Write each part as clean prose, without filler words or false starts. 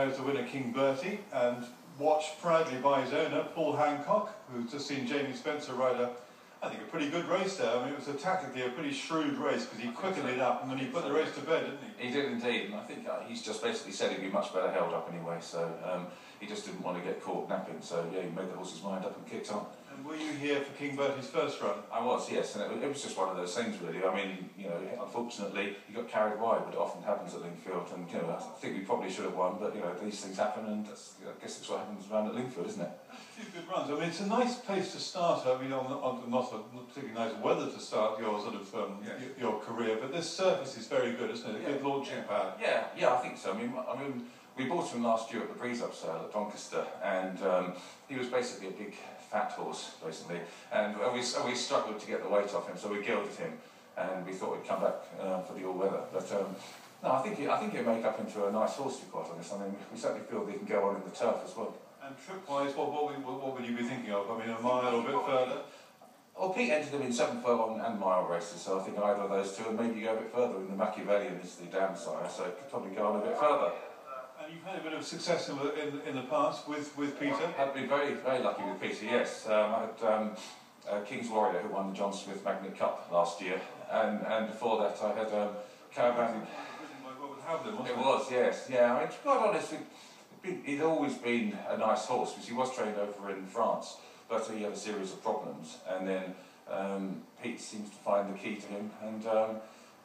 There's the winner, King Bertie, and watched proudly by his owner, Paul Hancock, who's just seen Jamie Spencer ride I think a pretty good race there. I mean, it was tactically a pretty shrewd race because he quickened it up and then he put the race to bed, didn't he? He did indeed, and I think he's just basically said he'd be much better held up anyway, so he just didn't want to get caught napping, so yeah, he made the horse's mind up and kicked on. And were you here for King Bertie's first run? I was, yes, and it was just one of those things really. I mean, you know, unfortunately he got carried wide, but it often happens at Lingfield, and you know, I think we probably should have won, but you know, these things happen, and I guess that's what happens around at Lingfield, isn't it? Two good runs. I mean, it's a nice place to start. I mean, not particularly nice weather to start your sort of your career, but this surface is very good, isn't it? A good launching pad. Yeah, I think so. I mean, we bought him last year at the Breeze Up sale at Doncaster, and he was basically a big fat horse, basically, and we struggled to get the weight off him, so we gilded him, and we thought he'd come back for the all-weather. But no, I think he'll make up into a nice horse, to be quite honest. I mean, we certainly feel that he can go on in the turf as well. And trip-wise, what would you be thinking of? I mean, a mile or a bit further? Well, Pete entered them in 7 furlong and mile races, so I think either of those two, and maybe go a bit further. In the Machiavellian is the dam sire, so it could probably go on a bit further. And you've had a bit of success in the past with Peter? I've been very, very lucky with Peter, yes. I had King's Warrior, who won the John Smith Magnet Cup last year, and before that I had Caravan. It was, yes. Yeah, I mean, to be quite honest, he'd always been a nice horse, because he was trained over in France, but he had a series of problems, and then Pete seems to find the key to him, and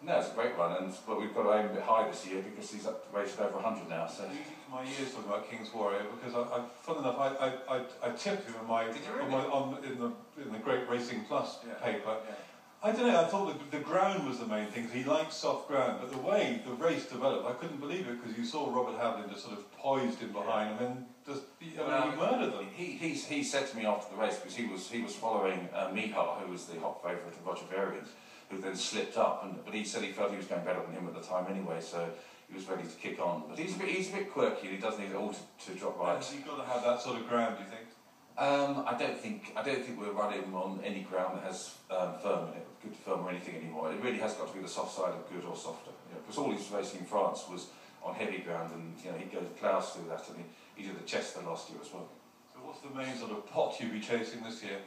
no, it's a great run, but we've got to aim a bit high this year because he's up rated over 100 now. So music to my ears talking about King's Warrior, because fun enough, I tipped him in the Great Racing Plus paper. Yeah. I don't know, I thought the ground was the main thing, because he liked soft ground, but the way the race developed, I couldn't believe it, because you saw Robert Havlin just sort of poised in behind him and just, he murdered them. He said to me after the race, because he was following Mihar, who was the hot favourite of Roger Varian, who then slipped up, but he said he felt he was going better than him at the time anyway, so he was ready to kick on. But he's a bit quirky, and he does need it all to drop right. You've got to have that sort of ground, do you think? I don't think we're running on any ground that has firm in it, good firm or anything anymore. It really has got to be the soft side of good or softer. You know, because all his racing in France was on heavy ground, and you know, he'd go to plows through that, and he did the Chester last year as well. So what's the main sort of pot you'll be chasing this year?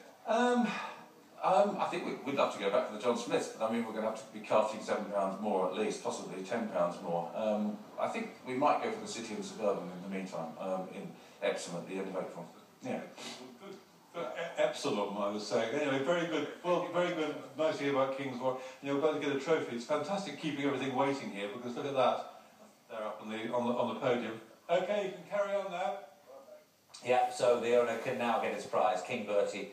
I think we'd love to go back to the John Smiths, but I mean, we're going to have to be casting £7 more at least, possibly £10 more. I think we might go for the City and the Suburban in the meantime, in Epsom at the end of April. Yeah. Good. Epsilon, I was saying. Anyway, very good. Well, very good. Nice to hear about King's Warrior. You're about to get a trophy. It's fantastic keeping everything waiting here, because look at that. They're up on the podium. Okay, you can carry on now. Yeah, so the owner can now get his prize, King Bertie.